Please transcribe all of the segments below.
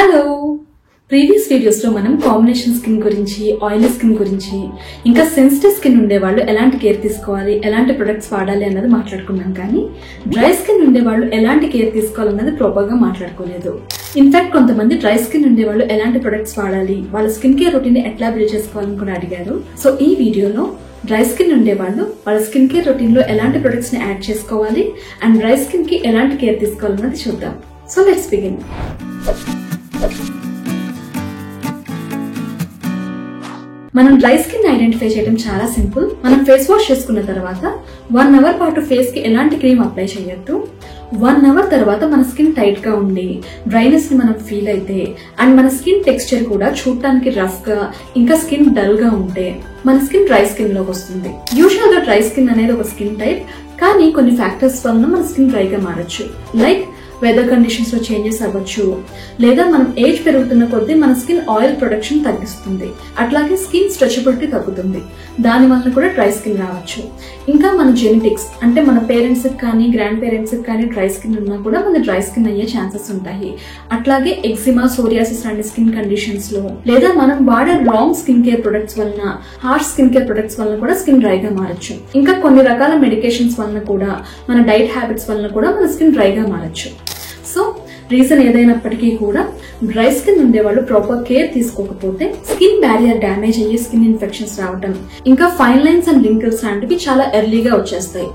Hello previous videos లో మనం combination skin గురించి ఆయిలీ స్కిన్ గురించి ఇంకా సెన్సిటివ్ స్కిన్ ఉండేవాళ్ళు ఎలాంటి కేర్ తీసుకోవాలి ఎలాంటి ప్రొడక్ట్స్ వాడాలి అన్నది మాట్లాడుకున్నాం కానీ డ్రై స్కిన్ ఉండేవాళ్ళు ఎలాంటి కేర్ తీసుకోవాలన్నది ప్రాపర్ గా మాట్లాడుకోలేదు. ఇన్ఫాక్ట్ కొంతమంది డ్రై స్కిన్ ఉండేవాళ్ళు ఎలాంటి ప్రొడక్ట్స్ వాడాలి వాళ్ళ స్కిన్ కేర్ రొటీన్ ఎట్లా బిల్డ్ చేసుకోవాలని కూడా అడిగారు. సో ఈ వీడియోలో డ్రై స్కిన్ ఉండేవాళ్ళు వాళ్ళ స్కిన్ కేర్ రొటీన్ లో ఎలాంటి ప్రొడక్ట్స్ ని యాడ్ చేసుకోవాలి అండ్ డ్రై స్కిన్ కి ఎలాంటి కేర్ తీసుకోవాలన్నది చూద్దాం. So let's begin. మనం డ్రై స్కిన్ ఐడెంటిఫై చేయడం చాలా సింపుల్. మనం ఫేస్ వాష్ చేసుకున్న తర్వాత 1 అవర్ పాటు ఫేస్ కి ఎలాంటి క్రీమ్ అప్లై చేయొద్దు. 1 అవర్ తర్వాత మన స్కిన్ టైట్ గా ఉండి డ్రైనెస్ ని మనం ఫీల్ అయితే అండ్ మన స్కిన్ టెక్స్చర్ కూడా చూడటానికి రఫ్ గా ఇంకా స్కిన్ డల్ గా ఉంటే మన స్కిన్ డ్రై స్కిన్ లోకి వస్తుంది. యూజువల్ గా డ్రై స్కిన్ అనేది ఒక స్కిన్ టైప్, కానీ కొన్ని ఫ్యాక్టర్స్ వలన మన స్కిన్ డ్రైగా మారచ్చు. లైక్ వెదర్ కండిషన్స్ లో చేంజెస్ అవ్వచ్చు, లేదా మనం ఏజ్ పెరుగుతున్న కొద్దీ మన స్కిన్ ఆయిల్ ప్రొడక్షన్ తగ్గిస్తుంది, అట్లాగే స్కిన్ స్ట్రెచబిలిటీ తగ్గుతుంది, దాని వల్ల కూడా డ్రై స్కిన్ రావచ్చు. ఇంకా మన జెనెటిక్స్ అంటే మన పేరెంట్స్ కానీ గ్రాండ్ పేరెంట్స్ కానీ డ్రై స్కిన్ ఉన్నా కూడా మన డ్రై స్కిన్ అయ్యే ఛాన్సెస్ ఉంటాయి. అట్లాగే ఎగ్జిమా, సోరియాసిస్ లాంటి స్కిన్ కండిషన్స్ లో లేదా మనం వాడే రాంగ్ స్కిన్ కేర్ ప్రొడక్ట్స్ వలన, హార్ష్ స్కిన్ కేర్ ప్రొడక్ట్స్ వలన కూడా స్కిన్ డ్రైగా మారచ్చు. ఇంకా కొన్ని రకాల మెడికేషన్స్ వలన కూడా, మన డైట్ హ్యాబిట్స్ వలన కూడా మన స్కిన్ డ్రైగా మారచ్చు. సో రీజన్ ఏదైనప్పటికీ కూడా డ్రై స్కిన్ ఉండేవాళ్ళు ప్రాపర్ కేర్ తీసుకోకపోతే స్కిన్ బ్యారియర్ డ్యామేజ్ అయ్యి స్కిన్ ఇన్ఫెక్షన్స్ రావడం, ఇంకా ఫైన్ లైన్స్ అండ్ రింకిల్స్ లాంటివి చాలా ఎర్లీగా వచ్చేస్తాయి.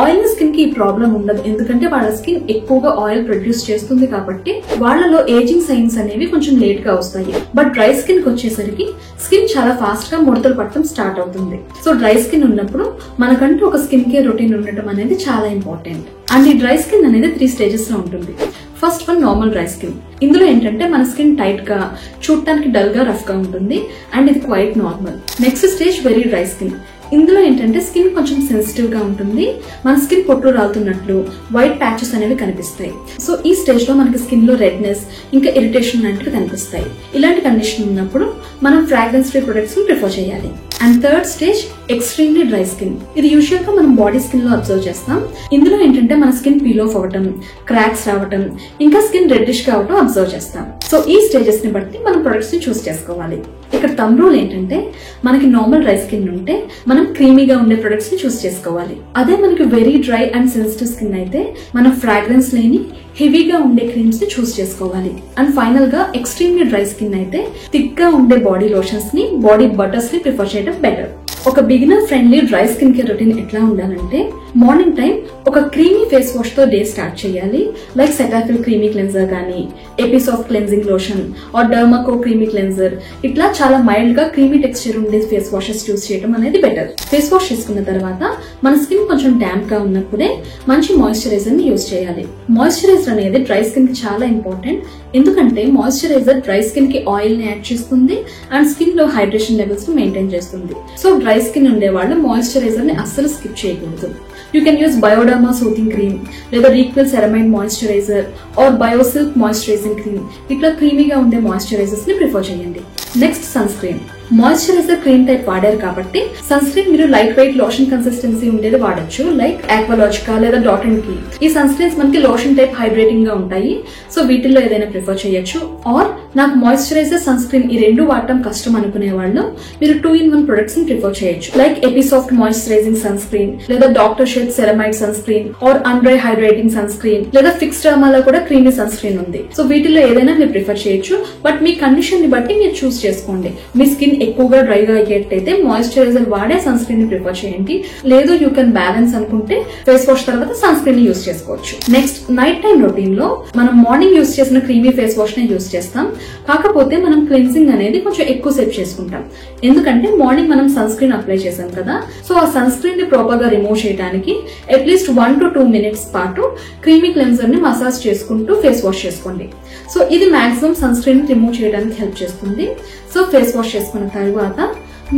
ఆయిల్ స్కిన్ కి ఈ ప్రాబ్లం ఉండదు, ఎందుకంటే వాళ్ళ స్కిన్ ఎక్కువగా ఆయిల్ ప్రొడ్యూస్ చేస్తుంది కాబట్టి వాళ్ళలో ఏజింగ్ సైన్స్ అనేవి కొంచెం లేట్ గా వస్తాయి. బట్ డ్రై స్కిన్ కి వచ్చేసరికి స్కిన్ చాలా ఫాస్ట్ గా ముడతలు పట్టడం స్టార్ట్ అవుతుంది. సో డ్రై స్కిన్ ఉన్నప్పుడు మనకంటూ ఒక స్కిన్ కేర్ రొటీన్ ఉండటం అనేది చాలా ఇంపార్టెంట్. అండ్ ఈ డ్రై స్కిన్ అనేది 3 స్టేజెస్ లో ఉంటుంది. First one normal dry skin. ఇందులో ఏంటంటే మన స్కిన్ టైట్ గా, చూడటానికి డల్ గా, రఫ్ గా ఉంటుంది అండ్ ఇది quite normal. Next stage very dry skin. ఇందులో ఏంటంటే స్కిన్ కొంచెం సెన్సిటివ్ గా ఉంటుంది, మన స్కిన్ పొట్టు రాలుతున్నట్లు వైట్ ప్యాచెస్ అనేవి కనిపిస్తాయి. సో ఈ స్టేజ్ లో మనకి స్కిన్ లో రెడ్నెస్ ఇంకా ఇరిటేషన్ లాంటివి కనిపిస్తాయి. ఇలాంటి కండిషన్ ఉన్నప్పుడు మనం ఫ్రాగ్రెన్స్ ఫ్రీ ప్రొడక్ట్స్ ని ప్రిఫర్ చేయాలి. And third stage extremely dry skin. ఇది యూజువల్ గా మనం బాడీ స్కిన్ లో అబ్జర్వ్ చేస్తాం. ఇందులో ఏంటంటే మన స్కిన్ పీల్ ఆఫ్ అవ్వటం, క్రాక్స్ రావటం, ఇంకా స్కిన్ రెడ్డిష్ గా అవటం అబ్జర్వ్ చేస్తాం. సో ఈ స్టేజెస్ ని బట్టి మనం ప్రొడక్ట్స్ ని చూస్ చేసుకోవాలి. ఇక్కడ థంబ్ రూల్ ఏంటంటే మనకి నార్మల్ డ్రై స్కిన్ ఉంటే మనం క్రీమీగా ఉండే ప్రొడక్ట్స్ ని చూస్ చేసుకోవాలి. అదే మనకి very dry and sensitive skin అయితే మనం ఫ్రాగ్రెన్స్ లేని హెవీగా ఉండే క్రీమ్స్ ని చూస్ చేసుకోవాలి. అండ్ ఫైనల్ గా ఎక్స్ట్రీమ్లీ డ్రై స్కిన్ అయితే థిక్ గా ఉండే బాడీ లోషన్స్ ని, బాడీ బటర్స్ ని ప్రిఫర్ చేయడం బెటర్. ఒక beginner friendly dry skin care routine ఎట్లా ఉండాలంటే మార్నింగ్ టైం ఒక క్రీమీ ఫేస్ వాష్ తో డే స్టార్ట్ చేయాలి. లైక్ సెటాఫిల్ క్రీమీ క్లెన్జర్ గానీ, Episoft cleansing lotion or Dermaco creamy cleanser, ఇట్లా చాలా మైల్డ్ గా క్రీమీ టెక్స్చర్ ఉండే ఫేస్ వాషెస్ యూస్ చేయడం అనేది బెటర్. ఫేస్ వాష్ చేసుకున్న తర్వాత మన స్కిన్ కొంచెం డ్యాంప్ గా ఉన్నప్పుడే మంచి మాయిశ్చరైజర్ ని యూస్ చేయాలి. మాయిశ్చరైజర్ అనేది డ్రై స్కిన్ కి చాలా ఇంపార్టెంట్, ఎందుకంటే మాయిశ్చరైజర్ డ్రై స్కిన్ కి ఆయిల్ ని యాడ్ చేస్తుంది అండ్ స్కిన్ లో హైడ్రేషన్ లెవెల్స్ ని మెయింటైన్ చేస్తుంది. సో డ్రై స్కిన్ ఉండే వాళ్ళు మాయిశ్చరైజర్ ని అస్సలు స్కిప్ చేయకూడదు. You can use Bioderma soothing cream లేదా Reequil ceramide moisturiser or Biosilk moisturising cream, ఇట్లా క్రీమీగా ఉండే మాయిశ్చరైజర్స్ ని ప్రిఫర్ చేయండి. Next sunscreen. Moisturiser cream type వాడారు కాబట్టి సన్ స్క్రీన్ మీరు లైట్ వెయిట్ లోషన్ కన్సిస్టెన్సీ ఉండేది వాడచ్చు, లైక్ ఆక్వాలాజికా లేదా డాట్ అండ్ కీ. ఈ సన్ స్క్రీన్స్ మనకి లోషన్ టైప్ హైడ్రేటింగ్ గా ఉంటాయి. సో వీటిల్లో ఏదైనా ప్రిఫర్ చేయొచ్చు. ఆర్ నాకు మాయిశ్చరైజర్, సన్ స్క్రీన్ ఈ రెండు వాడటం కష్టం అనుకునే వాళ్ళు మీరు 2-in-1 ప్రొడక్ట్స్ ని ప్రిఫర్ చేయొచ్చు. Like Episoft moisturising sunscreen లేదా doctor Sheth ceramide sunscreen or అన్డ్రై హైడ్రేటింగ్ సన్ స్క్రీన్ లేదా ఫిక్స్ డర్మాలో కూడా క్రీమీ సన్ స్క్రీన్ ఉంది. సో వీటిల్లో ఏదైనా మీరు ప్రిఫర్ చేయొచ్చు. బట్ మీ కండిషన్ ని బట్టి మీరు చూస్ చేసుకోండి. మీ స్కిన్ ఎక్కువగా డ్రైగా అయ్యేటైతే మాయిశ్చరైజర్ వాడే సన్ స్క్రీన్ ని ప్రిఫర్ చేయండి. లేదు యూ కెన్ బ్యాలెన్స్ అనుకుంటే ఫేస్ వాష్ తర్వాత సన్ స్క్రీన్ ని యూస్ చేసుకోవచ్చు. నెక్స్ట్ నైట్ టైం రొటీన్ లో మనం మార్నింగ్ యూస్ చేసిన క్రీమీ ఫేస్ వాష్ ని యూస్ చేస్తాం. కాకపోతే మనం క్లెన్సింగ్ అనేది కొంచెం ఎక్కువ సేపు చేసుకుంటాం, ఎందుకంటే మార్నింగ్ మనం సన్ స్క్రీన్ అప్లై చేసాం కదా. సో ఆ సన్ స్క్రీన్ ని ప్రాపర్ గా రిమూవ్ చేయడానికి అట్లీస్ట్ 1 to 2 minutes పాటు క్రీమీ క్లెన్సర్ ని మసాజ్ చేసుకుంటూ ఫేస్ వాష్ చేసుకోండి. సో ఇది మాక్సిమం సన్ స్క్రీన్ రిమూవ్ చేయడానికి హెల్ప్ చేస్తుంది. సో ఫేస్ వాష్ చేసుకున్న తర్వాత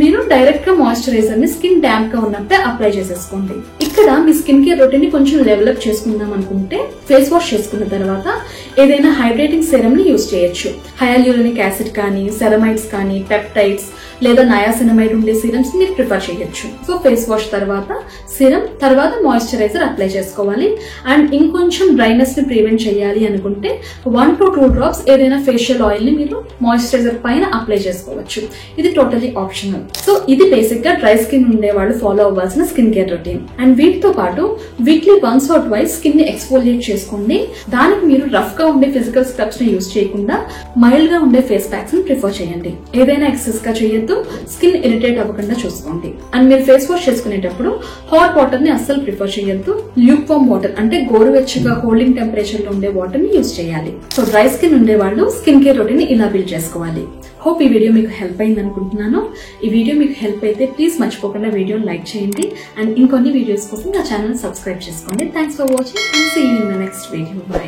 మీరు డైరెక్ట్ గా మాయిశ్చరైజర్ ని స్కిన్ డ్యాంప్ గా ఉన్నప్పుడే అప్లై చేసేసుకోండి. ఇక్కడ మీ స్కిన్ కేర్ రొటీన్ ని కొంచెం డెవలప్ చేసుకుందాం అనుకుంటే ఫేస్ వాష్ చేసుకున్న తర్వాత ఏదైనా హైడ్రేటింగ్ సెరమ్ ని యూజ్ చేయొచ్చు. హయాల్యూరోనిక్ యాసిడ్ కానీ, సెరమైడ్స్ కానీ, పెప్టైడ్స్ లేదా నయాసినమైడ్ ఉండే సీరమ్స్ మీరు ప్రిఫర్ చేయొచ్చు. సో ఫేస్ వాష్ తర్వాత సీరమ్, తర్వాత మాయిశ్చరైజర్ అప్లై చేసుకోవాలి. అండ్ ఇంకొంచెం డ్రైనెస్ ని ప్రివెంట్ చేయాలి అనుకుంటే 1 to 2 drops ఏదైనా ఫేషియల్ ఆయిల్ ని మీరు మాయిశ్చరైజర్ పైన అప్లై చేసుకోవచ్చు. ఇది టోటలీ ఆప్షనల్. సో ఇది బేసిక్ గా డ్రై స్కిన్ ఉండే వాళ్ళు ఫాలో అవ్వాల్సిన స్కిన్ కేర్ రొటీన్. అండ్ వీటితో పాటు weekly once or twice skin ని ఎక్స్ఫోలియేట్ చేసుకోండి. దానికి మీరు రఫ్ గా ఉండే ఫిజికల్ స్క్రబ్స్ ని యూజ్ చేయకుండా మైల్డ్ గా ఉండే ఫేస్ ప్యాక్స్ ని ప్రిఫర్ చేయండి. ఏదైనా ఎక్సెస్ గా చేయొద్దు, స్కిన్ ఇరిటేట్ అవ్వకుండా చూసుకోండి. అండ్ మీరు ఫేస్ వాష్ చేసుకునేటప్పుడు హాట్ వాటర్ ని అస్సలు ప్రిఫర్ చేయొద్దు. ల్యూక్ వామ్ వాటర్ అంటే గోరువెచ్చగా హోల్డింగ్ టెంపరేచర్ లో ఉండే వాటర్ ని యూజ్ చేయాలి. సో డ్రై స్కిన్ ఉండే వాళ్ళు స్కిన్ కేర్ రొటీన్ ని ఇలా బిల్డ్ చేసుకోవాలి. హోప్ ఈ వీడియో మీకు హెల్ప్ అయింది అనుకుంటున్నాను. ఈ వీడియో మీకు హెల్ప్ అయితే ప్లీజ్ మర్చిపోకుండా వీడియోని లైక్ చేయండి. అండ్ ఇంకొన్ని వీడియోస్ కోసం నా ఛానల్ సబ్స్క్రైబ్ చేసుకోండి. Thanks for watching and see you in the next video. By.